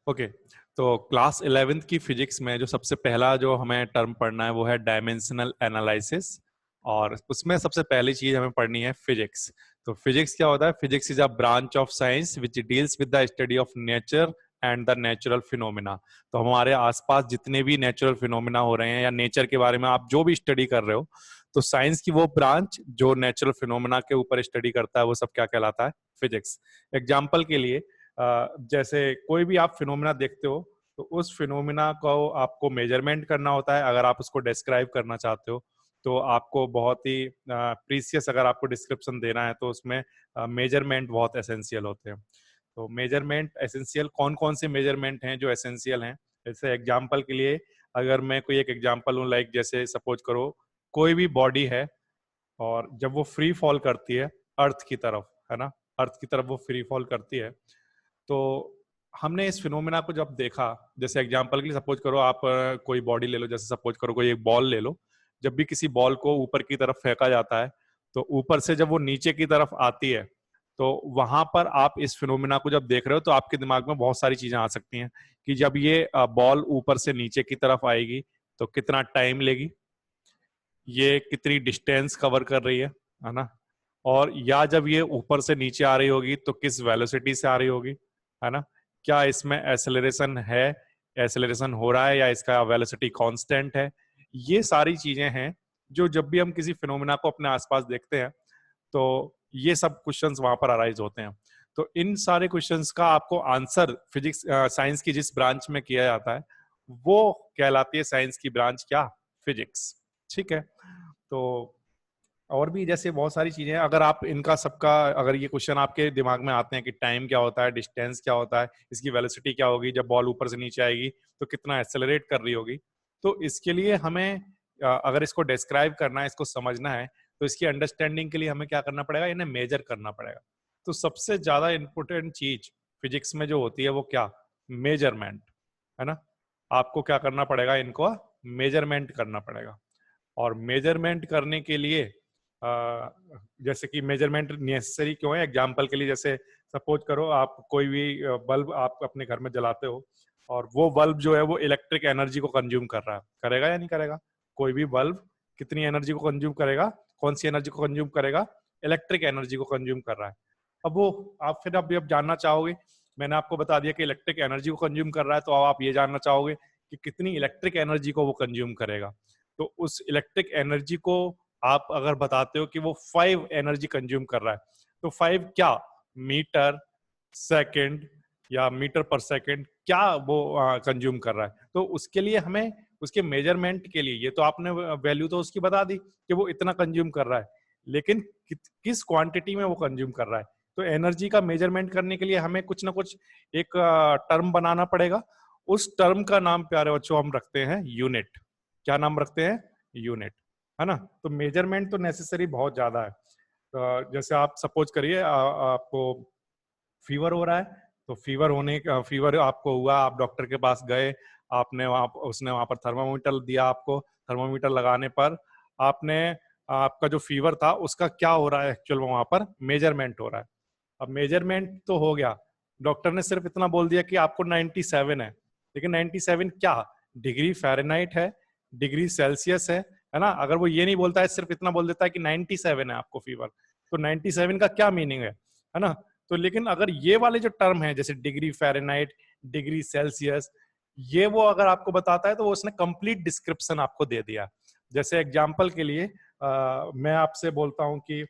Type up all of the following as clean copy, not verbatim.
Okay तो class 11th की physics में जो सबसे पहला जो हमें टर्म पढ़ना है वो है डायमेंशनल एनालिसिस। और उसमें सबसे पहली चीज हमें पढ़नी है फिजिक्स। तो फिजिक्स क्या होता है? Physics is a branch of science which deals with the study of nature and the natural phenomena. तो हमारे आसपास जितने भी नेचुरल फिनोमिना हो रहे हैं या नेचर के बारे में आप जो भी स्टडी कर रहे हो, तो साइंस की वो ब्रांच जो नेचुरल फिनोमिना के ऊपर स्टडी करता है वो सब क्या कहलाता है? फिजिक्स। एग्जाम्पल के लिए जैसे कोई भी आप फिनोमिना देखते हो तो उस फिनोमिना को आपको मेजरमेंट करना होता है। अगर आप उसको डिस्क्राइब करना चाहते हो तो आपको बहुत ही प्रीसियस, अगर आपको डिस्क्रिप्शन देना है तो उसमें मेजरमेंट बहुत एसेंशियल होते हैं। तो मेजरमेंट एसेंशियल कौन कौन से मेजरमेंट हैं जो एसेंशियल हैं? जैसे एग्जांपल के लिए अगर मैं कोई एक एग्जांपल हूँ, लाइक जैसे सपोज करो कोई भी बॉडी है और जब वो फ्री फॉल करती है अर्थ की तरफ, है ना, अर्थ की तरफ वो फ्री फॉल करती है, तो हमने इस फिनोमेना को जब देखा, जैसे एग्जांपल के लिए सपोज करो आप कोई बॉडी ले लो, जैसे सपोज करो कोई एक बॉल ले लो। जब भी किसी बॉल को ऊपर की तरफ फेंका जाता है तो ऊपर से जब वो नीचे की तरफ आती है तो वहां पर आप इस फिनोमेना को जब देख रहे हो तो आपके दिमाग में बहुत सारी चीजें आ सकती हैं कि जब ये बॉल ऊपर से नीचे की तरफ आएगी तो कितना टाइम लेगी, ये कितनी डिस्टेंस कवर कर रही है ना, और या जब ये ऊपर से नीचे आ रही होगी तो किस वेलोसिटी से आ रही होगी, है ना, क्या इसमें एक्सेलरेशन है, एक्सेलरेशन हो रहा है या इसका वेलोसिटी कांस्टेंट है। ये सारी चीजें हैं जो जब भी हम किसी फिनोमेना को अपने आसपास देखते हैं तो ये सब क्वेश्चंस वहां पर अराइज होते हैं। तो इन सारे क्वेश्चंस का आपको आंसर फिजिक्स साइंस की जिस ब्रांच में किया जाता है वो कहलाती है साइंस की ब्रांच क्या? फिजिक्स। ठीक है। तो और भी जैसे बहुत सारी चीजें हैं, अगर आप इनका सबका, अगर ये क्वेश्चन आपके दिमाग में आते हैं कि टाइम क्या होता है, डिस्टेंस क्या होता है, इसकी वेलोसिटी क्या होगी, जब बॉल ऊपर से नीचे आएगी तो कितना एक्सेलरेट कर रही होगी, तो इसके लिए हमें अगर इसको डिस्क्राइब करना है, इसको समझना है, तो इसकी अंडरस्टैंडिंग के लिए हमें क्या करना पड़ेगा? इन्हें मेजर करना पड़ेगा। तो सबसे ज्यादा इंपॉर्टेंट चीज फिजिक्स में जो होती है वो क्या? मेजरमेंट, है ना। आपको क्या करना पड़ेगा? इनको मेजरमेंट करना पड़ेगा। और मेजरमेंट करने के लिए जैसे कि मेजरमेंट नेसेसरी क्यों है? एग्जांपल के लिए जैसे सपोज करो आप कोई भी बल्ब आप अपने घर में जलाते हो और वो बल्ब जो है वो इलेक्ट्रिक एनर्जी को कंज्यूम कर रहा है, करेगा या नहीं करेगा? कोई भी बल्ब कितनी एनर्जी को कंज्यूम करेगा? कौन सी एनर्जी को कंज्यूम करेगा? इलेक्ट्रिक एनर्जी को कंज्यूम कर रहा है। अब वो आप फिर अब जानना चाहोगे, मैंने आपको बता दिया कि इलेक्ट्रिक एनर्जी को कंज्यूम कर रहा है, तो अब आप ये जानना चाहोगे कि कितनी इलेक्ट्रिक एनर्जी को वो कंज्यूम करेगा। तो उस इलेक्ट्रिक एनर्जी को आप अगर बताते हो कि वो 5 एनर्जी कंज्यूम कर रहा है, तो 5 क्या? मीटर सेकंड या मीटर पर सेकंड क्या वो कंज्यूम कर रहा है। तो उसके लिए हमें उसके मेजरमेंट के लिए, ये तो आपने वैल्यू तो उसकी बता दी कि वो इतना कंज्यूम कर रहा है, लेकिन किस क्वांटिटी में वो कंज्यूम कर रहा है। तो एनर्जी का मेजरमेंट करने के लिए हमें कुछ ना कुछ एक टर्म बनाना पड़ेगा। उस टर्म का नाम प्यारे बच्चों हम रखते हैं यूनिट। क्या नाम रखते हैं? यूनिट, है ना। तो मेजरमेंट तो नेसेसरी बहुत ज्यादा है। जैसे आप सपोज करिए आपको फीवर हो रहा है, तो फीवर आपको हुआ, आप डॉक्टर के पास गए, आपने वहां उसने वहां पर थर्मामीटर दिया आपको। थर्मामीटर लगाने पर आपने आपका जो फीवर था उसका क्या हो रहा है एक्चुअल में वहां पर मेजरमेंट हो रहा है। अब मेजरमेंट तो हो गया, डॉक्टर ने सिर्फ इतना बोल दिया कि आपको 97 है, लेकिन 97 क्या? डिग्री फ़ारेनहाइट है, डिग्री सेल्सियस है ना। अगर वो ये नहीं बोलता है, सिर्फ इतना बोल देता है कि 97 है आपको फीवर, तो 97 का क्या मीनिंग है ना। तो लेकिन अगर ये वाले जो टर्म है जैसे डिग्री फ़ारेनहाइट, डिग्री सेल्सियस, ये वो अगर आपको बताता है तो वो उसने कंप्लीट डिस्क्रिप्शन आपको दे दिया। जैसे एग्जांपल के लिए मैं आपसे बोलता हूँ कि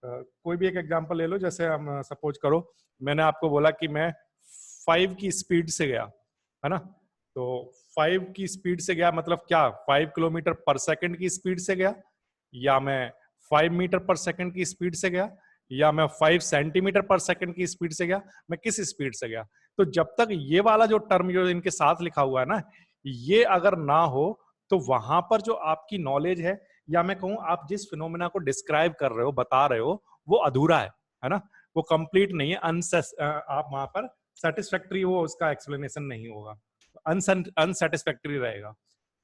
कोई भी एक एग्जांपल ले लो, जैसे हम सपोज करो मैंने आपको बोला कि मैं 5 की स्पीड से गया, है ना। तो 5 की स्पीड से गया मतलब क्या? 5 किलोमीटर पर सेकंड की स्पीड से गया, या मैं 5 मीटर पर सेकंड की स्पीड से गया, या मैं 5 सेंटीमीटर पर सेकंड की स्पीड से गया, मैं किस स्पीड से गया। तो जब तक ये वाला जो टर्म जो इनके साथ लिखा हुआ है ना, ये अगर ना हो तो वहां पर जो आपकी नॉलेज है, या मैं कहूं आप जिस फिनोमेना को डिस्क्राइब कर रहे हो, बता रहे हो, वो अधूरा है ना, वो कंप्लीट नहीं है। आप वहां पर सेटिस्फैक्ट्री वो उसका एक्सप्लेनेशन नहीं होगा, अनसेटिस्फैक्ट्री रहेगा।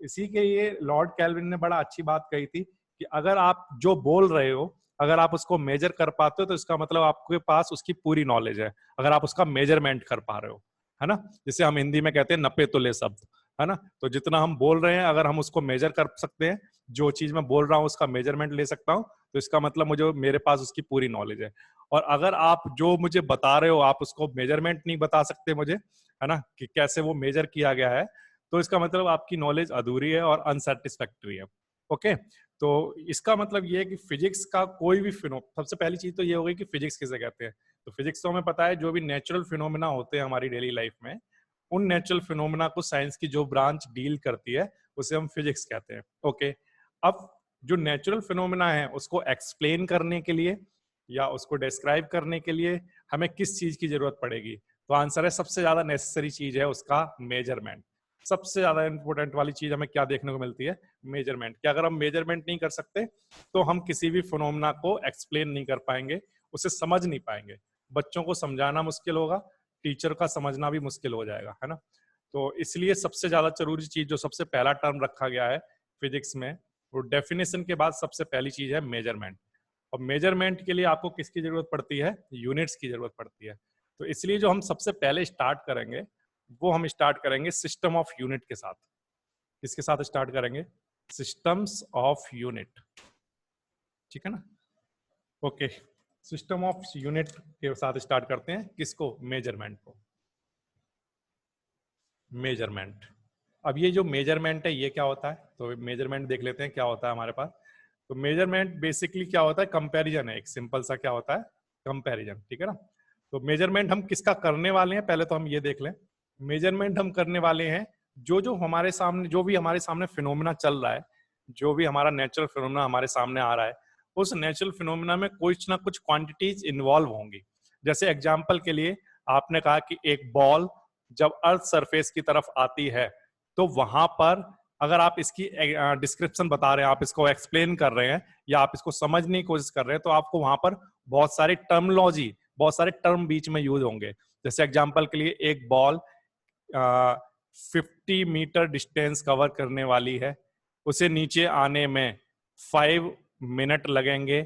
इसी के ये लॉर्ड कैल्विन ने बड़ा अच्छी बात कही थी कि अगर आप जो बोल रहे हो अगर आप उसको मेजर कर पाते हो तो इसका मतलब आपके पास उसकी पूरी नॉलेज है, अगर आप उसका मेजरमेंट कर पा रहे हो, है ना। जिसे हम हिंदी में कहते हैं नपे तुले शब्द, है ना। तो जितना हम बोल रहे हैं अगर हम उसको मेजर कर सकते हैं, जो चीज मैं बोल रहा हूँ उसका मेजरमेंट ले सकता हूँ, तो इसका मतलब मुझे मेरे पास उसकी पूरी नॉलेज है। और अगर आप जो मुझे बता रहे हो आप उसको मेजरमेंट नहीं बता सकते मुझे, है ना, कि कैसे वो मेजर किया गया है, तो इसका मतलब आपकी नॉलेज अधूरी है और अनसेटिस्फैक्टरी है। ओके, तो इसका मतलब ये है कि फिजिक्स का कोई भी सबसे पहली चीज तो ये हो गई कि फिजिक्स किसे कहते हैं। तो फिजिक्स तो हमें पता है जो भी नेचुरल फिनोमिना होते हैं हमारी डेली लाइफ में, उन नेचुरल फिनोमिना को साइंस की जो ब्रांच डील करती है उसे हम फिजिक्स कहते हैं। ओके, अब जो नेचुरल फिनोमिना है उसको एक्सप्लेन करने के लिए या उसको डिस्क्राइब करने के लिए हमें किस चीज की जरूरत पड़ेगी, तो आंसर है सबसे ज्यादा नेसेसरी चीज है उसका मेजरमेंट। सबसे ज्यादा इंपॉर्टेंट वाली चीज हमें क्या देखने को मिलती है, मेजरमेंट। कि अगर हम मेजरमेंट नहीं कर सकते तो हम किसी भी फिनोमिना को एक्सप्लेन नहीं कर पाएंगे, उसे समझ नहीं पाएंगे। बच्चों को समझाना मुश्किल होगा, टीचर का समझना भी मुश्किल हो जाएगा, है ना। तो इसलिए सबसे ज्यादा जरूरी चीज जो सबसे पहला टर्म रखा गया है फिजिक्स में, वो डेफिनेशन के बाद सबसे पहली चीज है मेजरमेंट। और मेजरमेंट के लिए आपको किसकी जरूरत पड़ती है, यूनिट्स की जरूरत पड़ती है। तो इसलिए जो हम सबसे पहले स्टार्ट करेंगे वो हम स्टार्ट करेंगे सिस्टम ऑफ यूनिट के साथ। किसके साथ स्टार्ट करेंगे, सिस्टम्स ऑफ यूनिट, ठीक है ना। ओके, सिस्टम ऑफ यूनिट के साथ स्टार्ट करते हैं, किसको, मेजरमेंट को। मेजरमेंट, अब ये जो मेजरमेंट है ये क्या होता है, तो मेजरमेंट देख लेते हैं क्या होता है हमारे पास। तो मेजरमेंट बेसिकली क्या होता है, कंपैरिजन है, एक सिंपल सा क्या होता है, कंपैरिजन, ठीक है ना। तो मेजरमेंट हम किसका करने वाले हैं, पहले तो हम ये देख लें। मेजरमेंट हम करने वाले हैं जो जो हमारे सामने, जो भी हमारे सामने फिनोमिना चल रहा है, जो भी हमारा नेचुरल फिनोमिना हमारे सामने आ रहा है, उस नेचुरल फिनोमिना में कुछ ना कुछ क्वांटिटीज इन्वॉल्व होंगी। जैसे एग्जाम्पल के लिए आपने कहा कि एक बॉल जब अर्थ सरफेस की तरफ आती है, तो वहां पर अगर आप इसकी डिस्क्रिप्शन बता रहे हैं, आप इसको एक्सप्लेन कर रहे हैं या आप इसको समझने की कोशिश कर रहे हैं, तो आपको वहां पर बहुत सारी टर्मोलॉजी, बहुत सारे टर्म बीच में यूज होंगे। जैसे एग्जाम्पल के लिए एक बॉल 50 मीटर डिस्टेंस कवर करने वाली है, उसे नीचे आने में 5 मिनट लगेंगे,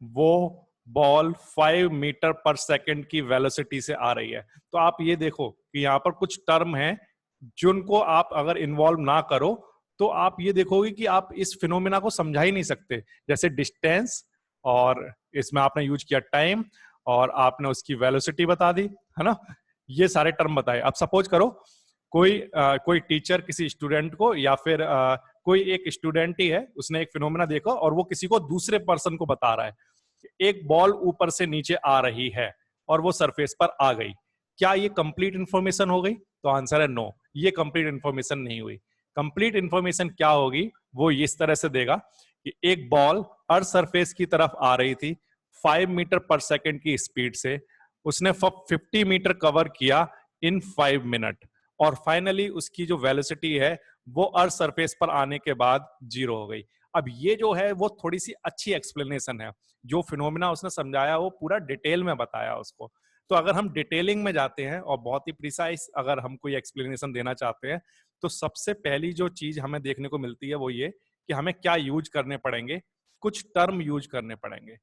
वो बॉल 5 मीटर पर सेकेंड की वेलोसिटी से आ रही है। तो आप ये देखो कि यहाँ पर कुछ टर्म हैं जिनको आप अगर इन्वॉल्व ना करो तो आप ये देखोगे कि आप इस फिनोमिना को समझा ही नहीं सकते। जैसे डिस्टेंस, और इसमें आपने यूज किया टाइम, और आपने उसकी वेलोसिटी बता दी, है ना। ये सारे टर्म बताए। अब सपोज करो कोई टीचर किसी स्टूडेंट को, या फिर कोई एक स्टूडेंट ही है, उसने एक फिनोमिना देखा और वो किसी को दूसरे पर्सन को बता रहा है, एक बॉल ऊपर से नीचे आ रही है और वो सरफेस पर आ गई। क्या ये कंप्लीट इंफॉर्मेशन हो गई, तो आंसर है नो, ये कंप्लीट इंफॉर्मेशन नहीं हुई। कंप्लीट इंफॉर्मेशन क्या होगी, वो इस तरह से देगा कि एक बॉल अर्थ सरफेस की तरफ आ रही थी 5 मीटर पर सेकेंड की स्पीड से, उसने 50 मीटर कवर किया इन 5 मिनट, और फाइनली उसकी जो वेलोसिटी है वो अर्थ सरफेस पर आने के बाद 0 हो गई। अब ये जो है वो थोड़ी सी अच्छी एक्सप्लेनेशन है, जो फिनोमिना उसने समझाया वो पूरा डिटेल में बताया उसको। तो अगर हम डिटेलिंग में जाते हैं और बहुत ही प्रिसाइज अगर हम कोई एक्सप्लेनेशन देना चाहते हैं, तो सबसे पहली जो चीज हमें देखने को मिलती है वो ये कि हमें क्या यूज करने पड़ेंगे, कुछ टर्म यूज करने पड़ेंगे।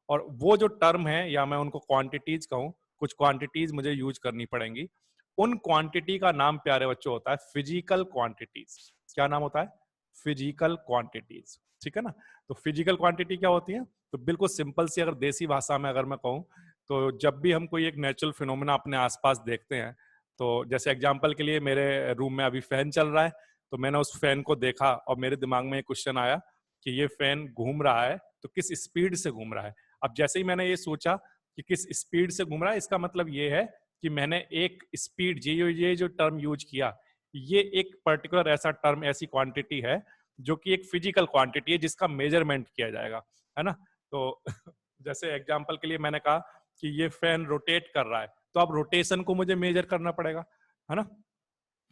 और वो जो टर्म है, या मैं उनको क्वांटिटीज कहूं, कुछ क्वांटिटीज मुझे यूज करनी पड़ेंगी। उन क्वांटिटी का नाम प्यारे बच्चों होता है फिजिकल क्वांटिटीज। क्या नाम होता है, फिजिकल क्वांटिटीज, ठीक है ना। तो फिजिकल क्वांटिटी क्या होती है, तो बिल्कुल सिंपल सी अगर देसी भाषा में अगर मैं कहूँ, तो जब भी हम कोई एक नेचुरल फिनोमेना अपने आसपास देखते हैं, तो जैसे एग्जांपल के लिए मेरे रूम में अभी फैन चल रहा है, तो मैंने उस फैन को देखा और मेरे दिमाग में एक क्वेश्चन आया कि ये फैन घूम रहा है तो किस स्पीड से घूम रहा है। अब जैसे ही मैंने ये सोचा कि किस स्पीड से घूम रहा है, इसका मतलब ये है कि मैंने एक स्पीड, ये जो टर्म यूज किया, ये एक पर्टिकुलर ऐसा टर्म, ऐसी क्वांटिटी है जो कि एक फिजिकल क्वांटिटी है जिसका मेजरमेंट किया जाएगा, है ना। तो जैसे एग्जांपल के लिए मैंने कहा कि ये फैन रोटेट कर रहा है, तो अब रोटेशन को मुझे मेजर करना पड़ेगा, है ना।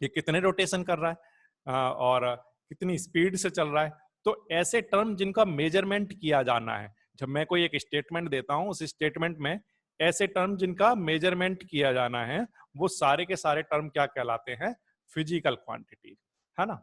ये कितने रोटेशन कर रहा है और कितनी स्पीड से चल रहा है। तो ऐसे टर्म जिनका मेजरमेंट किया जाना है, जब मैं कोई एक स्टेटमेंट देता हूं, उस स्टेटमेंट में ऐसे टर्म जिनका मेजरमेंट किया जाना है, वो सारे के सारे टर्म क्या कहलाते हैं, फिजिकल क्वांटिटी, है ना।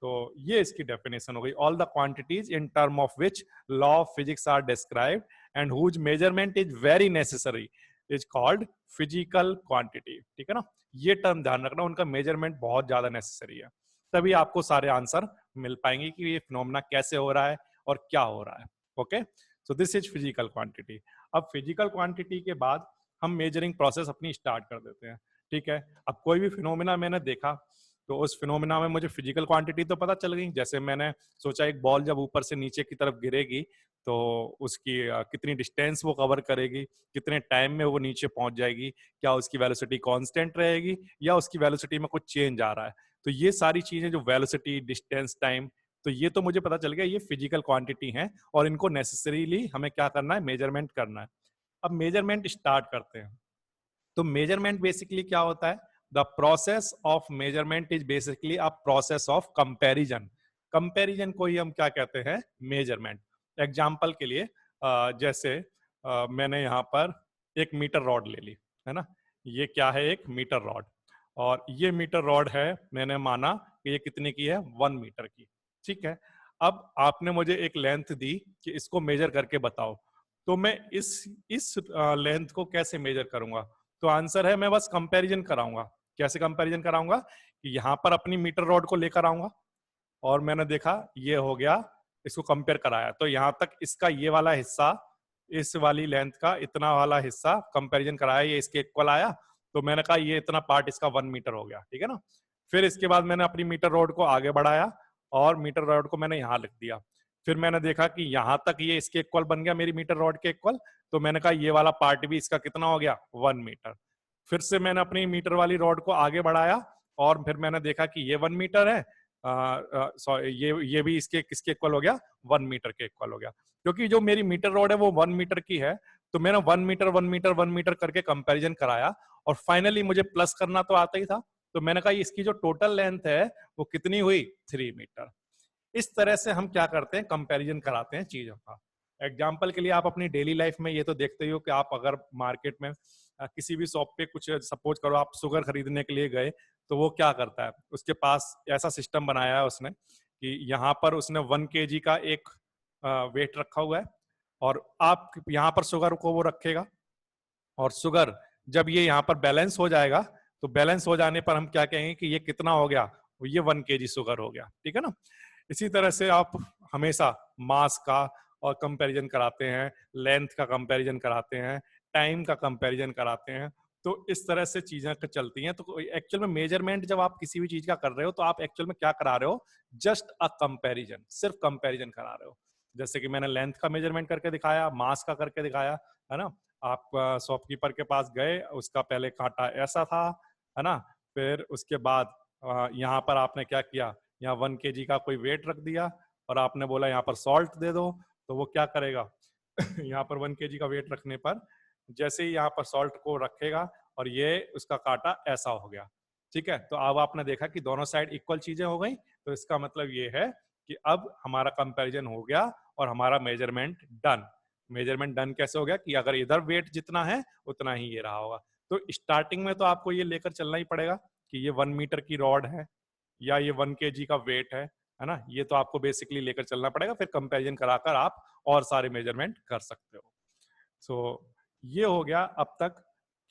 तो ये इसकी डेफिनेशन हो गई, all the quantities in term of which law of physics are described and whose measurement is very necessary. Is called physical quantity. ठीक है ना, ये टर्म ध्यान रखना, उनका मेजरमेंट बहुत ज्यादा नेसेसरी है, तभी आपको सारे आंसर मिल पाएंगे कि ये फिनोमेना कैसे हो रहा है और क्या हो रहा है। Okay, so this is physical quantity. अब फिजिकल क्वांटिटी के बाद हम मेजरिंग प्रोसेस अपनी स्टार्ट कर देते हैं। ठीक है, अब कोई भी फिनोमेना मैंने देखा तो उस फिनोमेना में मुझे फिजिकल क्वांटिटी तो पता चल गई। जैसे मैंने सोचा एक बॉल जब ऊपर से नीचे की तरफ गिरेगी तो उसकी कितनी डिस्टेंस वो कवर करेगी, कितने टाइम में वो नीचे पहुंच जाएगी, क्या उसकी वेलोसिटी कांस्टेंट रहेगी या उसकी वेलोसिटी में कुछ चेंज आ रहा है। तो ये सारी चीजें जो वेलोसिटी, डिस्टेंस, टाइम, तो ये तो मुझे पता चल गया ये फिजिकल क्वांटिटी है और इनको नेसेसरीली हमें क्या करना है, मेजरमेंट करना है। अब मेजरमेंट स्टार्ट करते हैं। तो मेजरमेंट बेसिकली क्या होता है, the process of measurement is basically a process of comparison. Comparison को ही हम क्या कहते हैं, मेजरमेंट। एग्जाम्पल के लिए जैसे मैंने यहाँ पर एक मीटर रॉड ले ली, है ना, ये क्या है, एक मीटर रॉड, और ये मीटर रॉड है, मैंने माना कि ये कितने की है, 1 मीटर की। ठीक है, अब आपने मुझे एक लेंथ दी कि इसको मेजर करके बताओ, तो मैं इस लेंथ को कैसे मेजर करूंगा? तो आंसर है मैं बस कंपैरिजन कराऊंगा। कैसे कंपैरिजन कराऊंगा कि यहाँ पर अपनी मीटर रॉड को लेकर आऊंगा और मैंने देखा ये हो गया, इसको कंपेयर कराया तो यहाँ तक इसका ये वाला हिस्सा, इस वाली लेंथ का इतना वाला हिस्सा कंपैरिजन कराया, ये इसके इक्वल आया, तो मैंने कहा ये इतना पार्ट इसका 1 मीटर हो गया। ठीक है ना, फिर इसके बाद मैंने अपनी मीटर रॉड को आगे बढ़ाया और मीटर रॉड को मैंने यहाँ लिख दिया। फिर मैंने देखा कि यहाँ तक ये इसके इक्वल बन गया, मेरी मीटर रॉड के इक्वल, तो मैंने कहा ये वाला पार्ट भी इसका कितना हो गया, 1 मीटर। फिर से मैंने अपनी मीटर वाली रॉड को आगे बढ़ाया और फिर मैंने देखा कि ये 1 मीटर है, सॉरी ये भी इसके किसके इक्वल हो गया, 1 मीटर के इक्वल हो गया। क्योंकि जो मेरी मीटर रॉड है वो 1 मीटर की है, तो मैंने 1 मीटर 1 मीटर 1 मीटर करके कंपैरिजन कराया और फाइनली मुझे प्लस करना तो आता ही था, तो मैंने कहा इसकी जो टोटल लेंथ है वो कितनी हुई, 3 मीटर। इस तरह से हम क्या करते हैं, कंपैरिजन कराते हैं चीजों का। एग्जाम्पल के लिए आप अपनी डेली लाइफ में ये तो देखते ही हो कि आप अगर मार्केट में किसी भी शॉप पे कुछ, सपोज करो आप शुगर खरीदने के लिए गए, तो वो क्या करता है, उसके पास ऐसा सिस्टम बनाया है उसने कि यहाँ पर उसने 1 kg का एक वेट रखा हुआ है और आप यहाँ पर शुगर को वो रखेगा और शुगर जब ये यहाँ पर बैलेंस हो जाएगा, तो बैलेंस हो जाने पर हम क्या कहेंगे कि ये कितना हो गया, ये 1 kg शुगर हो गया। ठीक है ना, इसी तरह से आप हमेशा मास का और कंपैरिजन कराते हैं, लेंथ का कंपैरिजन कराते हैं, टाइम का कंपैरिजन कराते हैं, तो इस तरह से चीजें चलती हैं। तो एक्चुअल में मेजरमेंट जब आप किसी भी चीज का कर रहे हो तो आप एक्चुअल में क्या करा रहे हो, जस्ट अ कंपैरिजन, सिर्फ कंपैरिजन करा रहे हो। जैसे कि मैंने लेंथ का मेजरमेंट करके दिखाया, मास का करके दिखाया, है ना। आप शॉपकीपर के पास गए, उसका पहले कांटा ऐसा था, है ना, फिर उसके बाद यहाँ पर आपने क्या किया, यहाँ 1 kg का कोई वेट रख दिया और आपने बोला यहाँ पर सॉल्ट दे दो, तो वो क्या करेगा यहाँ पर 1 kg का वेट रखने पर जैसे ही यहाँ पर सॉल्ट को रखेगा और ये उसका कांटा ऐसा हो गया। ठीक है, तो अब आपने देखा कि दोनों साइड इक्वल चीजें हो गई, तो इसका मतलब ये है कि अब हमारा कंपैरिजन हो गया और हमारा मेजरमेंट डन। मेजरमेंट डन कैसे हो गया कि अगर इधर वेट जितना है उतना ही ये रहा होगा। तो स्टार्टिंग में तो आपको ये लेकर चलना ही पड़ेगा कि ये 1 मीटर की रॉड है या ये 1 kg का वेट है ना, ये तो आपको बेसिकली लेकर चलना पड़ेगा, फिर कंपैरिजन कराकर आप और सारे मेजरमेंट कर सकते हो। सो ये हो गया अब तक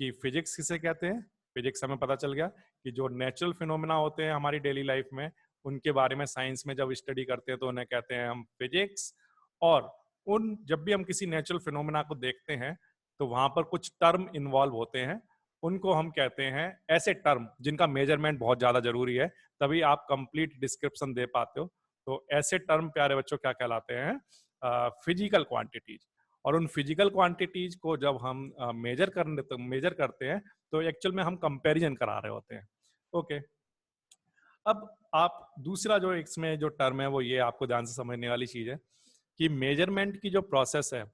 कि फिजिक्स किसे कहते हैं। फिजिक्स हमें पता चल गया कि जो नेचुरल फिनोमेना होते हैं हमारी डेली लाइफ में, उनके बारे में साइंस में जब स्टडी करते हैं तो उन्हें कहते हैं हम फिजिक्स। और उन जब भी हम किसी नेचुरल फिनोमेना को देखते हैं तो वहां पर कुछ टर्म इन्वॉल्व होते हैं, उनको हम कहते हैं ऐसे टर्म जिनका मेजरमेंट बहुत ज्यादा जरूरी है, तभी आप कंप्लीट डिस्क्रिप्शन दे पाते हो। तो ऐसे टर्म प्यारे बच्चों क्या कहलाते हैं, फिजिकल क्वांटिटीज। और उन फिजिकल क्वांटिटीज को जब हम मेजर करते हैं तो एक्चुअल में हम कंपैरिजन करा रहे होते हैं। ओके, अब आप दूसरा जो इसमें जो टर्म है वो ये आपको ध्यान से समझने वाली चीज है कि मेजरमेंट की जो प्रोसेस है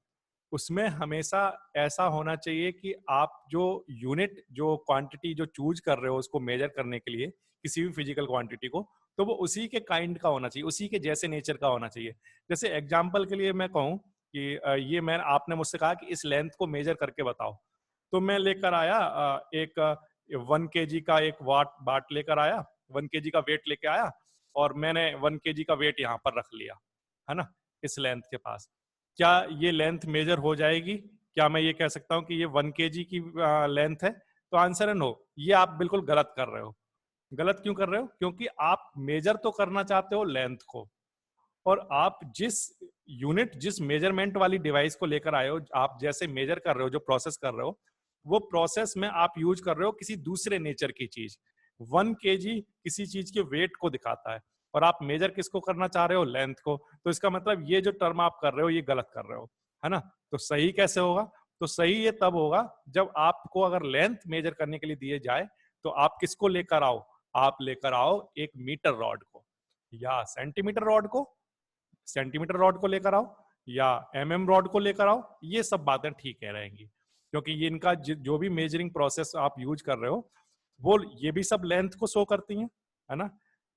उसमें हमेशा ऐसा होना चाहिए कि आप जो यूनिट, जो क्वांटिटी जो चूज कर रहे हो उसको मेजर करने के लिए किसी भी फिजिकल क्वांटिटी को, तो वो उसी के काइंड का होना चाहिए, उसी के जैसे नेचर का होना चाहिए। जैसे एग्जांपल के लिए मैं कहूँ कि ये मैं आपने मुझसे कहा कि इस लेंथ को मेजर करके बताओ, तो मैं लेकर आया एक 1 kg का एक बाट लेकर आया, 1 kg का वेट लेके आया और मैंने 1 kg का वेट यहाँ पर रख लिया, है ना, इस लेंथ के पास। क्या ये लेंथ मेजर हो जाएगी? क्या मैं ये कह सकता हूं कि ये 1 kg की लेंथ है? तो आंसर है नो। ये आप बिल्कुल गलत कर रहे हो। गलत क्यों कर रहे हो? क्योंकि आप मेजर तो करना चाहते हो लेंथ को, और आप जिस मेजरमेंट वाली डिवाइस को लेकर आए हो, आप जैसे मेजर कर रहे हो, जो प्रोसेस कर रहे हो, वो प्रोसेस में आप यूज कर रहे हो किसी दूसरे नेचर की चीज। 1 kg किसी चीज के वेट को दिखाता है, और आप मेजर किसको करना चाह रहे हो? लेंथ को। तो इसका मतलब ये जो टर्म आप कर रहे हो, ये गलत कर रहे हो, है ना? तो सही कैसे होगा? तो सही ये तब होगा जब आपको अगर लेंथ मेजर करने के लिए दिए जाए, तो आप किसको लेकर आओ? आप लेकर आओ एक मीटर रॉड को, या सेंटीमीटर रॉड को, सेंटीमीटर रॉड को लेकर आओ, या रॉड को लेकर आओ। ये सब बातें ठीक है रहेंगी, क्योंकि ये इनका जो भी मेजरिंग प्रोसेस आप यूज कर रहे हो, वो ये भी सब लेंथ को शो करती हैं, है ना?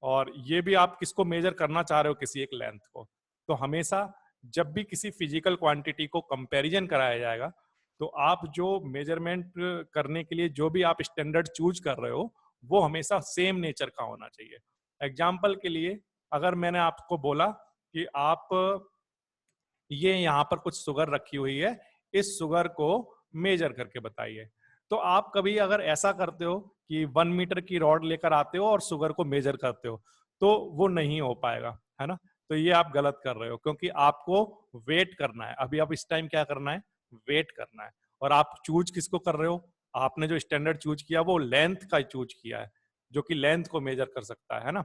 और ये भी आप किसको मेजर करना चाह रहे हो? किसी एक लेंथ को। तो हमेशा जब भी किसी फिजिकल क्वांटिटी को कंपैरिजन कराया जाएगा, तो आप जो मेजरमेंट करने के लिए जो भी आप स्टैंडर्ड चूज कर रहे हो, वो हमेशा सेम नेचर का होना चाहिए। एग्जाम्पल के लिए, अगर मैंने आपको बोला कि आप ये यहाँ पर कुछ शुगर रखी हुई है, इस शुगर को मेजर करके बताइए, तो आप कभी अगर ऐसा करते हो कि 1 मीटर की रॉड लेकर आते हो और शुगर को मेजर करते हो, तो वो नहीं हो पाएगा, है ना? तो ये आप गलत कर रहे हो, क्योंकि आपको वेट करना है। अभी आप इस टाइम क्या करना है? वेट करना है। और आप चूज किसको कर रहे हो? आपने जो स्टैंडर्ड चूज किया वो लेंथ का चूज किया है, जो कि लेंथ को मेजर कर सकता है ना?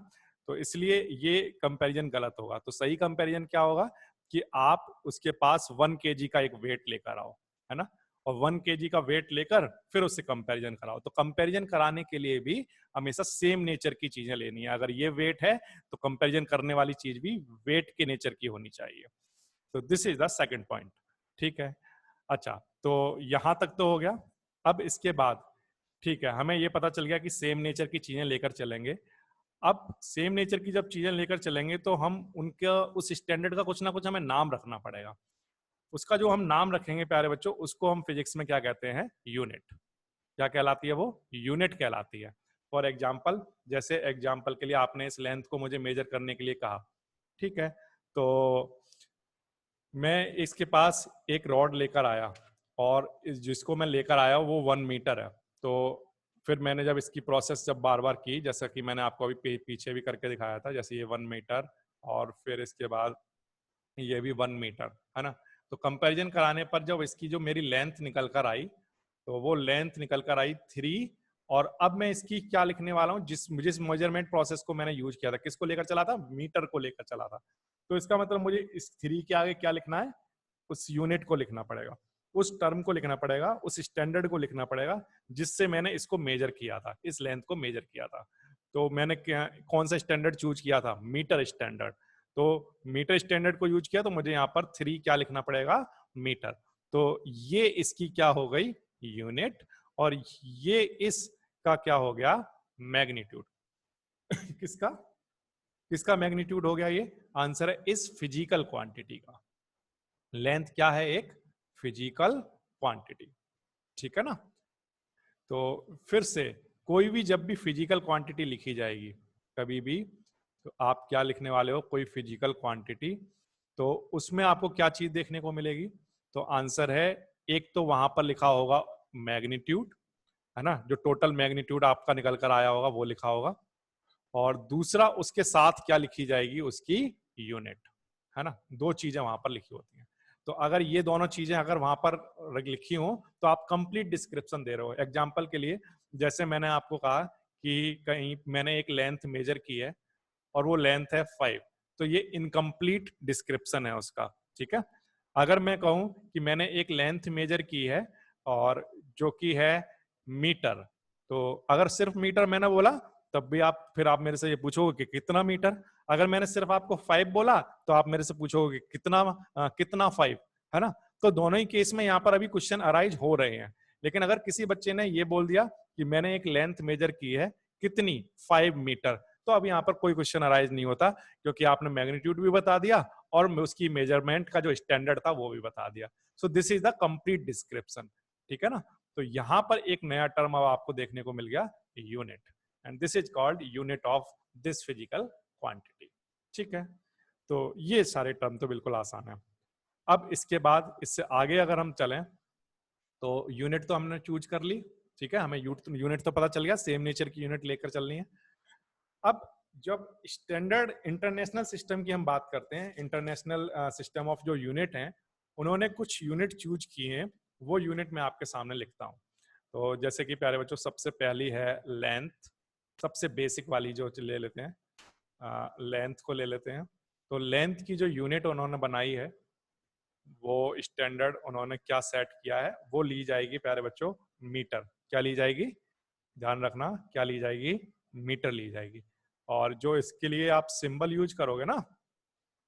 तो इसलिए ये कंपैरिजन गलत होगा। तो सही कंपैरिजन क्या होगा कि आप उसके पास 1 kg का एक वेट लेकर आओ, है ना? और 1 kg का वेट लेकर फिर उससे कंपैरिजन कराओ। तो कंपैरिजन कराने के लिए भी हमेशा सेम नेचर की चीजें लेनी है। अगर ये वेट है, तो कंपैरिजन करने वाली चीज भी वेट के नेचर की होनी चाहिए। तो this is the second point. ठीक है। अच्छा, तो यहां तक तो हो गया। अब इसके बाद ठीक है, हमें ये पता चल गया कि सेम नेचर की चीजें लेकर चलेंगे। अब सेम नेचर की जब चीजें लेकर चलेंगे, तो हम उनका उस स्टैंडर्ड का कुछ ना कुछ हमें नाम रखना पड़ेगा। उसका जो हम नाम रखेंगे प्यारे बच्चों, उसको हम फिजिक्स में क्या कहते हैं? यूनिट। क्या कहलाती है वो? यूनिट कहलाती है। फॉर एग्जाम्पल, जैसे एग्जाम्पल के लिए आपने इस लेंथ को मुझे मेजर करने के लिए कहा, ठीक है? तो मैं इसके पास एक रॉड लेकर आया, और जिसको मैं लेकर आया वो 1 मीटर है। तो फिर मैंने जब इसकी प्रोसेस जब बार बार की, जैसा कि मैंने आपको अभी पीछे भी करके दिखाया था, जैसे ये 1 मीटर, और फिर इसके बाद ये भी 1 मीटर, है ना? तो कंपैरिजन कराने पर जब इसकी जो मेरी लेंथ निकल कर आई, तो वो लेंथ निकल कर आई 3। और अब मैं इसकी क्या लिखने वाला हूँ? जिस जिस मेजरमेंट प्रोसेस को मैंने यूज किया था, किसको लेकर चला था? मीटर को लेकर चला था। तो इसका मतलब मुझे इस 3 के आगे क्या लिखना है? उस यूनिट को लिखना पड़ेगा, उस टर्म को लिखना पड़ेगा, उस स्टैंडर्ड को लिखना पड़ेगा जिससे मैंने इसको मेजर किया था, इस लेंथ को मेजर किया था। तो मैंने कौन सा स्टैंडर्ड चूज किया था? Metre standard. तो मीटर स्टैंडर्ड को यूज किया, तो मुझे यहाँ पर 3 क्या लिखना पड़ेगा? मीटर। तो ये इसकी क्या हो गई? यूनिट। और ये इसका क्या हो गया? मैग्नीट्यूड। किसका? किसका मैग्नीट्यूड हो गया ये? आंसर है इस फिजिकल क्वांटिटी का। लेंथ क्या है? एक फिजिकल क्वांटिटी। ठीक है ना? तो फिर से, कोई भी जब भी फिजिकल क्वांटिटी लिखी जाएगी कभी भी, तो आप क्या लिखने वाले हो? कोई फिजिकल क्वांटिटी। तो उसमें आपको क्या चीज देखने को मिलेगी? तो आंसर है, एक तो वहां पर लिखा होगा मैग्नीट्यूड, है ना? जो टोटल मैग्नीट्यूड आपका निकल कर आया होगा वो लिखा होगा। और दूसरा उसके साथ क्या लिखी जाएगी? उसकी यूनिट, है ना? दो चीजें वहां पर लिखी होती हैं। तो अगर ये दोनों चीजें अगर वहां पर लिखी हो, तो आप कंप्लीट डिस्क्रिप्शन दे रहे हो। एग्जाम्पल के लिए, जैसे मैंने आपको कहा कि कहीं मैंने एक लेंथ मेजर की है, और वो लेंथ है 5, तो ये इनकम्प्लीट डिस्क्रिप्शन है उसका। ठीक है? अगर मैं कहूं कि मैंने एक लेंथ मेजर की है, और जो कि है मीटर, तो अगर सिर्फ मीटर मैंने बोला, तब भी फिर आप मेरे से ये पूछोगे कि कितना मीटर। अगर मैंने सिर्फ आपको 5 बोला, तो आप मेरे से पूछोगे कितना 5, है ना? तो दोनों ही केस में यहाँ पर अभी क्वेश्चन अराइज हो रहे हैं। लेकिन अगर किसी बच्चे ने ये बोल दिया कि मैंने एक लेंथ मेजर की है, कितनी? 5 मीटर, तो अब यहाँ पर कोई क्वेश्चन अराइज नहीं होता, क्योंकि आपने मैग्नीट्यूड भी बता दिया, और उसकी मेजरमेंट का जो स्टैंडर्ड था वो भी बता दिया। So this is the complete description. ठीक है ना? तो यहाँ पर एक नया टर्म अब आपको देखने को मिल गया, unit, and this is called unit of this physical quantity. ठीक है? तो ये सारे टर्म तो बिल्कुल आसान है। अब इसके बाद इससे आगे अगर हम चलें, तो यूनिट तो हमने चूज कर ली, ठीक है, हमें यूनिट तो पता चल गया, सेम नेचर की यूनिट लेकर चलनी है। अब जब स्टैंडर्ड इंटरनेशनल सिस्टम की हम बात करते हैं, इंटरनेशनल सिस्टम ऑफ जो यूनिट हैं, उन्होंने कुछ यूनिट चूज किए हैं, वो यूनिट मैं आपके सामने लिखता हूँ। तो जैसे कि प्यारे बच्चों, सबसे पहली है लेंथ, सबसे बेसिक वाली जो ले लेते हैं, लेंथ को ले लेते हैं। तो लेंथ की जो यूनिट उन्होंने बनाई है, वो स्टैंडर्ड उन्होंने क्या सेट किया है, वो ली जाएगी प्यारे बच्चों मीटर। क्या ली जाएगी, ध्यान रखना, क्या ली जाएगी, मीटर ली जाएगी। और जो इसके लिए आप सिंबल यूज करोगे ना,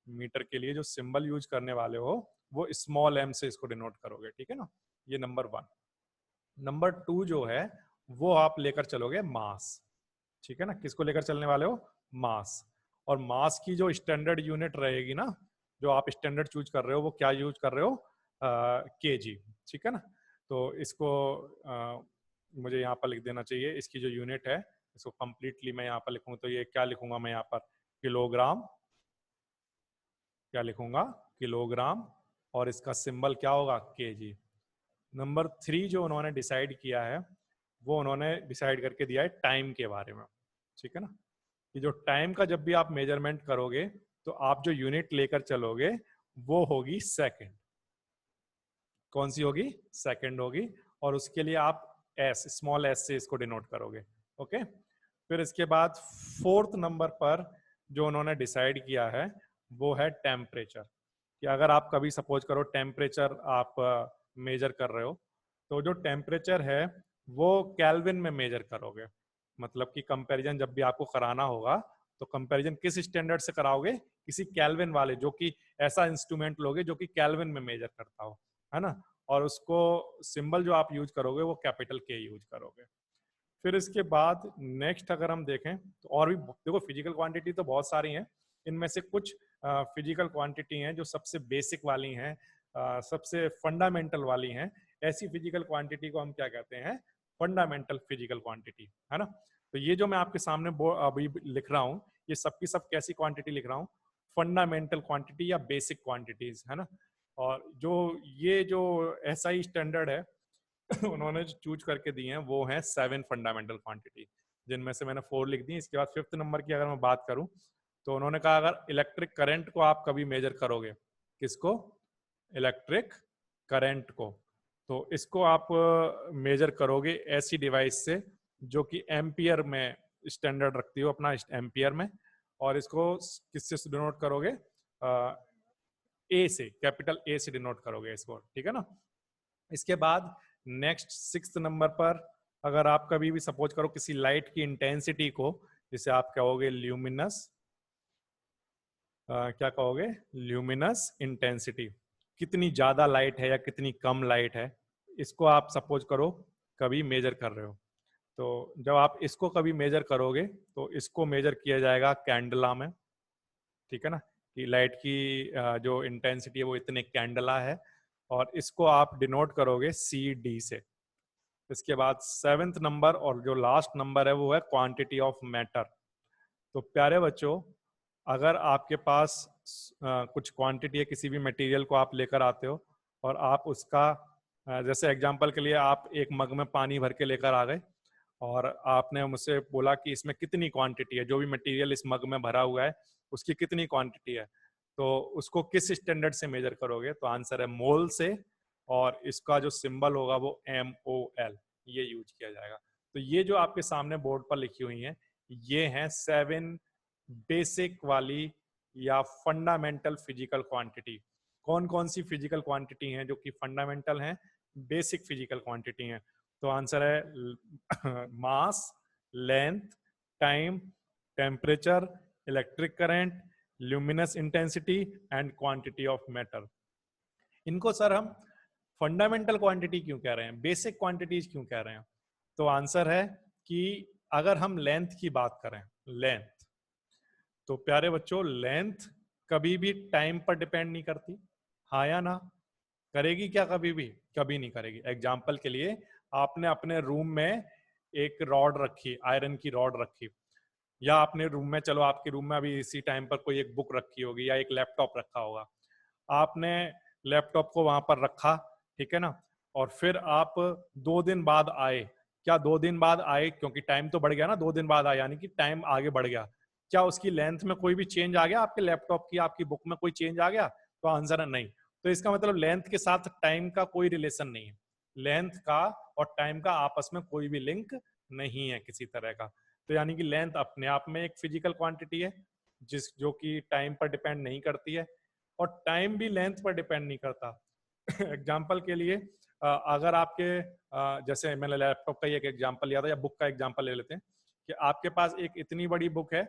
मीटर के लिए जो सिंबल यूज करने वाले हो, वो स्मॉल एम से इसको डिनोट करोगे, ठीक है ना। ये नंबर 1। नंबर 2 जो है, वो आप लेकर चलोगे मास, ठीक है ना। किसको लेकर चलने वाले हो, मास। और मास की जो स्टैंडर्ड यूनिट रहेगी ना, जो आप स्टैंडर्ड चूज कर रहे हो, वो क्या यूज कर रहे हो, केजी, ठीक है ना। तो इसको मुझे यहाँ पर लिख देना चाहिए, इसकी जो यूनिट है, इसको कंप्लीटली मैं यहाँ पर लिखूँ तो ये क्या लिखूंगा मैं यहाँ पर, किलोग्राम, क्या लिखूंगा, किलोग्राम, और इसका सिंबल क्या होगा, केजी। नंबर 3 जो उन्होंने डिसाइड किया है, वो उन्होंने डिसाइड करके दिया है टाइम के बारे में, ठीक है ना। कि जो टाइम का जब भी आप मेजरमेंट करोगे, तो आप जो यूनिट लेकर चलोगे, वो होगी सेकंड। कौन सी होगी, सेकंड होगी। और उसके लिए आप एस, स्मॉल एस से इसको डिनोट करोगे, ओके। फिर इसके बाद 4th नंबर पर जो उन्होंने डिसाइड किया है, वो है टेम्परेचर। कि अगर आप कभी सपोज करो टेम्परेचर आप मेजर कर रहे हो, तो जो टेम्परेचर है वो केल्विन में मेजर करोगे। मतलब कि कंपैरिजन जब भी आपको कराना होगा, तो कंपैरिजन किस स्टैंडर्ड से कराओगे, किसी केल्विन वाले, जो कि ऐसा इंस्ट्रूमेंट लोगे जो कि केल्विन में मेजर करता हो, है ना। और उसको सिंबल जो आप यूज करोगे, वो कैपिटल के यूज करोगे। फिर इसके बाद नेक्स्ट अगर हम देखें, तो और भी देखो, फिजिकल क्वांटिटी तो बहुत सारी हैं, इनमें से कुछ फिजिकल क्वांटिटी हैं जो सबसे बेसिक वाली हैं, सबसे फंडामेंटल वाली हैं। ऐसी फिजिकल क्वांटिटी को हम क्या कहते हैं, फंडामेंटल फिजिकल क्वांटिटी, है ना। तो ये जो मैं आपके सामने अभी लिख रहा हूँ, ये सबकी सब कैसी क्वांटिटी लिख रहा हूँ, फंडामेंटल क्वांटिटी या बेसिक क्वांटिटीज, है ना। और जो ये जो SI स्टैंडर्ड है उन्होंने जो चूज करके दी हैं, वो है 7 फंडामेंटल क्वांटिटी, जिनमें से मैंने 4 लिख दी। इसके बाद 5th नंबर की अगर मैं बात करूं, तो उन्होंने कहा अगर इलेक्ट्रिक करंट को आप कभी मेजर करोगे, किसको, इलेक्ट्रिक करंट को, तो इसको आप मेजर करोगे ऐसी डिवाइस से जो कि एम्पियर में स्टैंडर्ड रखती हो, अपना एम्पियर में। और इसको किससे डिनोट करोगे, ए से, कैपिटल ए से डिनोट करोगे इसको, ठीक है ना। इसके बाद नेक्स्ट 6th नंबर पर अगर आप कभी भी सपोज करो किसी लाइट की इंटेंसिटी को, जिसे आप कहोगे ल्यूमिनस, क्या कहोगे, ल्यूमिनस इंटेंसिटी, कितनी ज्यादा लाइट है या कितनी कम लाइट है, इसको आप सपोज करो कभी मेजर कर रहे हो। तो जब आप इसको कभी मेजर करोगे, तो इसको मेजर किया जाएगा कैंडला में, ठीक है ना, कि लाइट की जो इंटेंसिटी है वो इतने कैंडला है, और इसको आप डिनोट करोगे CD से। इसके बाद 7th नंबर और जो लास्ट नंबर है, वो है क्वांटिटी ऑफ मैटर। तो प्यारे बच्चों, अगर आपके पास कुछ क्वांटिटी है, किसी भी मटेरियल को आप लेकर आते हो, और आप उसका जैसे एग्जांपल के लिए आप एक मग में पानी भर के लेकर आ गए, और आपने मुझसे बोला कि इसमें कितनी क्वांटिटी है, जो भी मटेरियल इस मग में भरा हुआ है उसकी कितनी क्वांटिटी है, तो उसको किस स्टैंडर्ड से मेजर करोगे, तो आंसर है मोल से। और इसका जो सिंबल होगा वो MOL, ये यूज किया जाएगा। तो ये जो आपके सामने बोर्ड पर लिखी हुई हैं, ये हैं 7 बेसिक वाली या फंडामेंटल फिजिकल क्वांटिटी। कौन कौन सी फिजिकल क्वांटिटी हैं जो कि फंडामेंटल हैं, बेसिक फिजिकल क्वांटिटी हैं? तो आंसर है mass, length, time, temperature, electric current, luminous intensity and quantity of matter. इनको सर हम फंडामेंटल क्वांटिटी क्यों कह रहे हैं, बेसिक क्वांटिटीज क्यों कह रहे हैं? तो आंसर है कि अगर हम लेंथ की बात करें, लेंथ, तो प्यारे बच्चों लेंथ कभी भी टाइम पर डिपेंड नहीं करती, हाँ या ना? करेगी क्या कभी भी? कभी नहीं करेगी। एग्जाम्पल के लिए, आपने अपने रूम में एक रॉड रखी, आयरन की रॉड रखी, या अपने रूम में, चलो आपके रूम में अभी इसी टाइम पर कोई एक बुक रखी होगी या एक लैपटॉप रखा होगा, आपने लैपटॉप को वहां पर रखा, ठीक है ना, और फिर आप 2 दिन बाद आए, क्या 2 दिन बाद आए क्योंकि टाइम तो बढ़ गया ना, 2 दिन बाद आए यानी कि टाइम आगे बढ़ गया, क्या उसकी लेंथ में कोई भी चेंज आ गया आपके लैपटॉप की, आपकी बुक में कोई चेंज आ गया? तो आंसर है नहीं। तो इसका मतलब लेंथ के साथ टाइम का कोई रिलेशन नहीं है, लेंथ का और टाइम का आपस में कोई भी लिंक नहीं है किसी तरह का। तो यानी कि लेंथ अपने आप में एक फिजिकल क्वांटिटी है जो कि टाइम पर डिपेंड नहीं करती है, और टाइम भी लेंथ पर डिपेंड नहीं करता। एग्जाम्पल के लिए अगर आपके जैसे मैंने लैपटॉप का एक एग्जाम्पल लिया था, या बुक का एग्जाम्पल ले लेते हैं कि आपके पास एक इतनी बड़ी बुक है,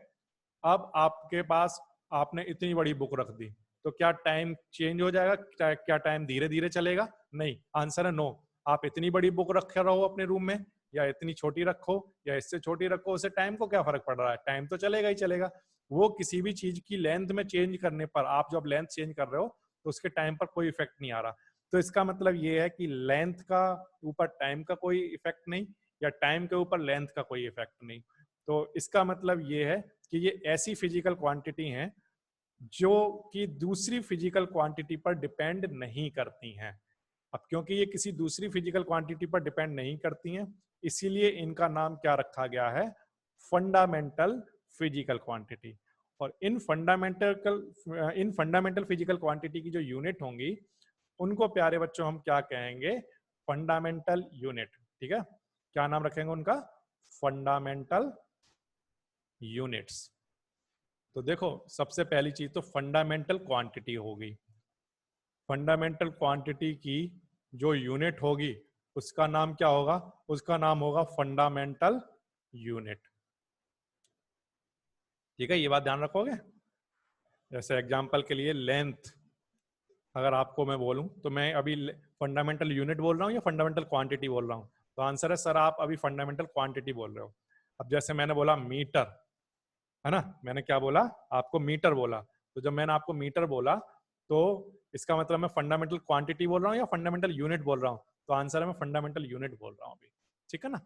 अब आपके पास आपने इतनी बड़ी बुक रख दी, तो क्या टाइम चेंज हो जाएगा? क्या टाइम धीरे धीरे चलेगा? नहीं, आंसर है नो। आप इतनी बड़ी बुक रखे रहो अपने रूम में, या इतनी छोटी रखो या इससे छोटी रखो, उससे टाइम को क्या फर्क पड़ रहा है? टाइम तो चलेगा ही चलेगा। वो किसी भी चीज की लेंथ में चेंज करने पर, आप जब लेंथ चेंज कर रहे हो तो उसके टाइम पर कोई इफेक्ट नहीं आ रहा। तो इसका मतलब ये है कि लेंथ का ऊपर टाइम का कोई इफेक्ट नहीं, या टाइम के ऊपर लेंथ का कोई इफेक्ट नहीं। तो इसका मतलब ये है कि ये ऐसी फिजिकल क्वांटिटी हैं जो कि दूसरी फिजिकल क्वांटिटी पर डिपेंड नहीं करती हैं। अब क्योंकि ये किसी दूसरी फिजिकल क्वांटिटी पर डिपेंड नहीं करती हैं, इसीलिए इनका नाम क्या रखा गया है? Fundamental physical quantity. और इन फंडामेंटल फिजिकल क्वांटिटी की जो यूनिट होंगी उनको प्यारे बच्चों हम क्या कहेंगे? Fundamental unit. ठीक है, क्या नाम रखेंगे उनका? Fundamental units. तो देखो, सबसे पहली चीज तो फंडामेंटल क्वांटिटी होगी। फंडामेंटल क्वांटिटी की जो यूनिट होगी उसका नाम क्या होगा? उसका नाम होगा फंडामेंटल यूनिट। ठीक है, ये बात ध्यान रखोगे। जैसे एग्जांपल के लिए लेंथ, अगर आपको मैं बोलूं तो मैं अभी फंडामेंटल यूनिट बोल रहा हूं या फंडामेंटल क्वांटिटी बोल रहा हूं? तो आंसर है सर आप अभी फंडामेंटल क्वांटिटी बोल रहे हो। अब जैसे मैंने बोला मीटर, है ना, मैंने क्या बोला? आपको मीटर बोला। तो जब मैंने आपको मीटर बोला तो इसका मतलब मैं फंडामेंटल क्वांटिटी बोल रहा हूँ या फंडामेंटल यूनिट बोल रहा हूँ? तो आंसर है मैं फंडामेंटल यूनिट बोल रहा हूँ अभी। ठीक है ना,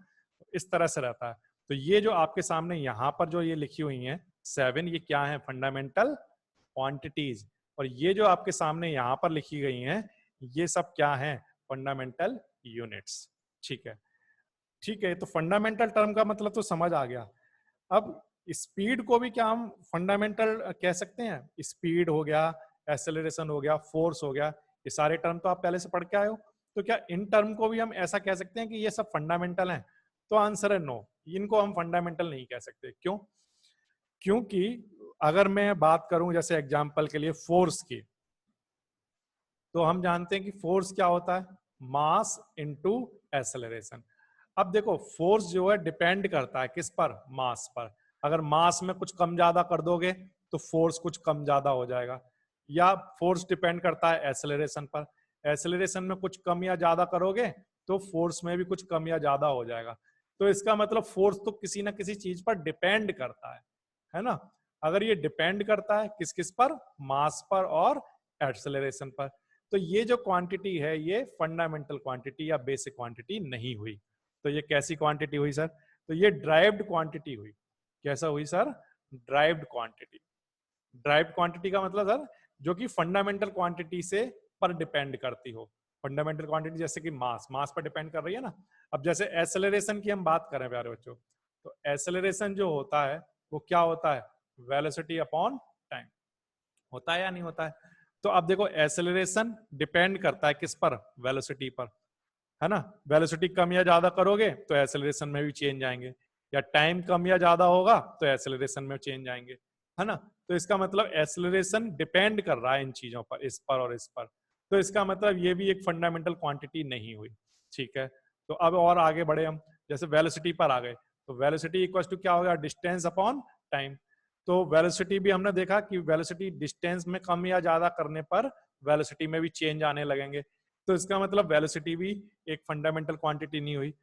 इस तरह से रहता है। तो ये जो आपके सामने यहाँ पर जो ये लिखी हुई है 7, ये क्या है? Fundamental quantities. और ये जो आपके सामने यहाँ पर लिखी गई हैं, ये सब क्या है? Fundamental units. ठीक है, ठीक है, तो फंडामेंटल टर्म का मतलब तो समझ आ गया। अब स्पीड को भी क्या हम फंडामेंटल कह सकते हैं? स्पीड हो गया, एक्सेलरेशन हो गया, फोर्स हो गया, ये सारे टर्म तो आप पहले से पढ़ के आए हो। तो क्या इन टर्म को भी हम ऐसा कह सकते हैं कि ये सब फंडामेंटल हैं? तो आंसर है नो, इनको हम फंडामेंटल नहीं कह सकते। क्यों? क्योंकि अगर मैं बात करूं जैसे एग्जांपल के लिए फोर्स की, तो हम जानते हैं कि फोर्स क्या होता है? Mass into acceleration. अब देखो, फोर्स जो है डिपेंड करता है किस पर? मास पर। अगर मास में कुछ कम ज्यादा कर दोगे तो फोर्स कुछ कम ज्यादा हो जाएगा। या फोर्स डिपेंड करता है एक्सेलरेशन पर, एक्सेलरेशन में कुछ कम या ज्यादा करोगे तो फोर्स में भी कुछ कम या ज्यादा हो जाएगा। तो इसका मतलब फोर्स तो किसी ना किसी चीज पर डिपेंड करता है ना। अगर ये डिपेंड करता है किस किस पर? मास पर और एक्सेलरेशन पर। तो ये जो क्वांटिटी है ये फंडामेंटल क्वांटिटी या बेसिक क्वांटिटी नहीं हुई। तो ये कैसी क्वांटिटी हुई सर? तो ये ड्राइव्ड क्वांटिटी हुई। कैसा हुई sir? Derived quantity. Derived quantity का मतलब सर जो कि फंडामेंटल क्वांटिटी से पर डिपेंड करती हो। फंडामेंटल क्वांटिटी जैसे कि मास, मास पर डिपेंड कर रही है ना। अब जैसे एक्सेलरेशन की हम बात करें प्यारे बच्चों, तो एक्सेलरेशन जो होता है वो क्या होता है? Velocity upon time. होता है या नहीं होता है? तो अब देखो, एक्सेलरेशन डिपेंड करता है किस पर? वेलोसिटी पर, है ना। वेलोसिटी कम या ज्यादा करोगे तो एक्सेलरेशन में भी चेंज आएंगे, या टाइम कम या ज्यादा होगा तो एक्सेलरेशन में चेंज आएंगे, है ना। तो इसका मतलब एक्सेलरेशन डिपेंड कर रहा है इन चीजों पर, इस पर और इस पर। तो इसका मतलब ये भी एक फंडामेंटल क्वांटिटी नहीं हुई। ठीक है, तो अब और आगे बढ़े हम, जैसे वेलोसिटी पर आ गए, तो वेलोसिटी इक्वल टू क्या होगा? Distance upon time. तो वेलोसिटी भी हमने देखा कि वेलोसिटी डिस्टेंस में कम या ज्यादा करने पर वेलोसिटी में भी चेंज आने लगेंगे। तो इसका मतलब वेलोसिटी भी एक फंडामेंटल क्वांटिटी नहीं हुई।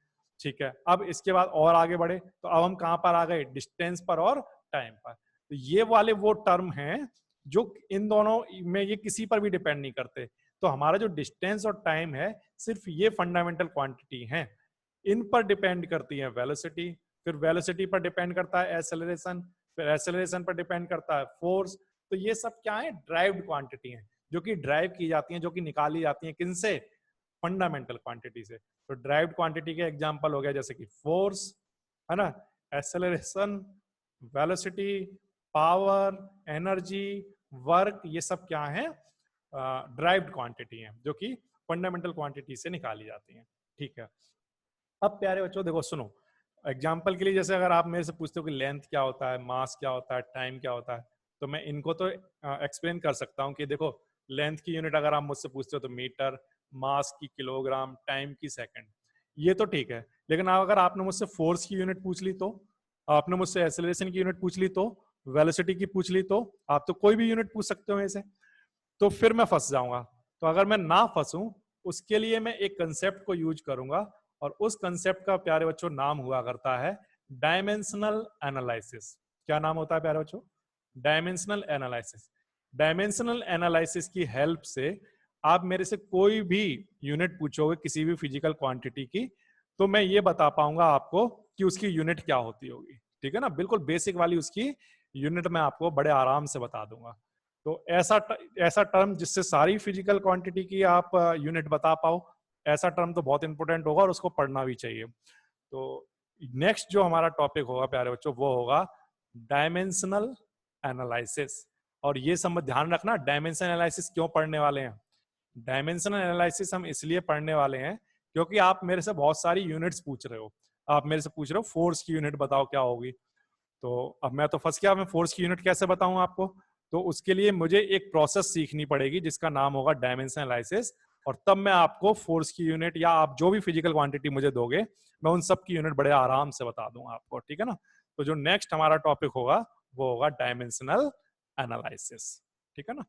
ठीक है, अब इसके बाद और आगे बढ़े, तो अब हम कहां पर आ गए? डिस्टेंस पर और टाइम पर। तो ये वाले वो टर्म हैं जो इन दोनों में ये किसी पर भी डिपेंड नहीं करते। तो हमारा जो डिस्टेंस और टाइम है सिर्फ ये फंडामेंटल क्वांटिटी है, इन पर डिपेंड करती है वेलोसिटी, फिर वेलोसिटी पर डिपेंड करता है एक्सेलरेशन, फिर एक्सेलरेशन पर डिपेंड करता है फोर्स। तो ये सब क्या है? ड्राइव्ड क्वांटिटी है, जो कि ड्राइव की जाती हैं, जो कि निकाली जाती हैं किनसे? फंडामेंटल क्वांटिटी से। तो ड्राइव्ड क्वांटिटी के एग्जांपल हो गया जैसे कि फोर्स, है ना, acceleration, velocity, power, energy, work, ये सब क्या है, ड्राइव्ड क्वांटिटी है जो कि फंडामेंटल क्वांटिटी से निकाली जाती है। ठीक है, अब प्यारे बच्चों देखो सुनो, एग्जाम्पल के लिए जैसे अगर आप मेरे से पूछते हो कि लेंथ क्या होता है, मास क्या होता है, टाइम क्या होता है, तो मैं इनको तो एक्सप्लेन कर सकता हूँ कि देखो लेंथ की यूनिट अगर आप मुझसे पूछते हो तो मीटर, मास की किलोग्राम, टाइम की सेकंड, ये तो ठीक है। लेकिन अगर आपने मुझसे फोर्स की यूनिट पूछ ली, तो आपने मुझसे एक्सेलरेशन की यूनिट पूछ ली, तो वेलोसिटी की पूछ ली, तो आप तो कोई भी यूनिट पूछ सकते हो ऐसे, तो फिर मैं फंस जाऊंगा। तो अगर मैं ना फंसूं उसके लिए मैं एक कंसेप्ट को यूज करूंगा, और उस कंसेप्ट का प्यारे बच्चों नाम हुआ करता है डायमेंशनल एनालिसिस। क्या नाम होता है प्यारे बच्चों? Dimensional analysis. डायमेंशनल एनालिसिस की हेल्प से आप मेरे से कोई भी यूनिट पूछोगे किसी भी फिजिकल क्वांटिटी की, तो मैं ये बता पाऊंगा आपको कि उसकी यूनिट क्या होती होगी। ठीक है ना, बिल्कुल बेसिक वाली उसकी यूनिट मैं आपको बड़े आराम से बता दूंगा। तो ऐसा टर्म जिससे सारी फिजिकल क्वांटिटी की आप यूनिट बता पाओ, ऐसा टर्म तो बहुत इंपॉर्टेंट होगा और उसको पढ़ना भी चाहिए। तो नेक्स्ट जो हमारा टॉपिक होगा प्यारे बच्चों वो होगा डायमेंशनल एनालिसिस। और ये सब ध्यान रखना, डायमेंशन एनालिसिस क्यों पढ़ने वाले हैं? डायमेंशनल एनालिसिस हम इसलिए पढ़ने वाले हैं क्योंकि आप मेरे से बहुत सारी यूनिट्स पूछ रहे हो। आप मेरे से पूछ रहे हो फोर्स की यूनिट बताओ क्या होगी, तो अब मैं तो फंस गया, मैं फोर्स की यूनिट कैसे बताऊं आपको? तो उसके लिए मुझे एक प्रोसेस सीखनी पड़ेगी जिसका नाम होगा डायमेंशन एनालिसिस, और तब मैं आपको फोर्स की यूनिट या आप जो भी फिजिकल क्वांटिटी मुझे दोगे मैं उन सब की यूनिट बड़े आराम से बता दूंगा आपको। ठीक है ना, तो जो नेक्स्ट हमारा टॉपिक होगा वो होगा डायमेंशनल एनालिसिस। ठीक है ना।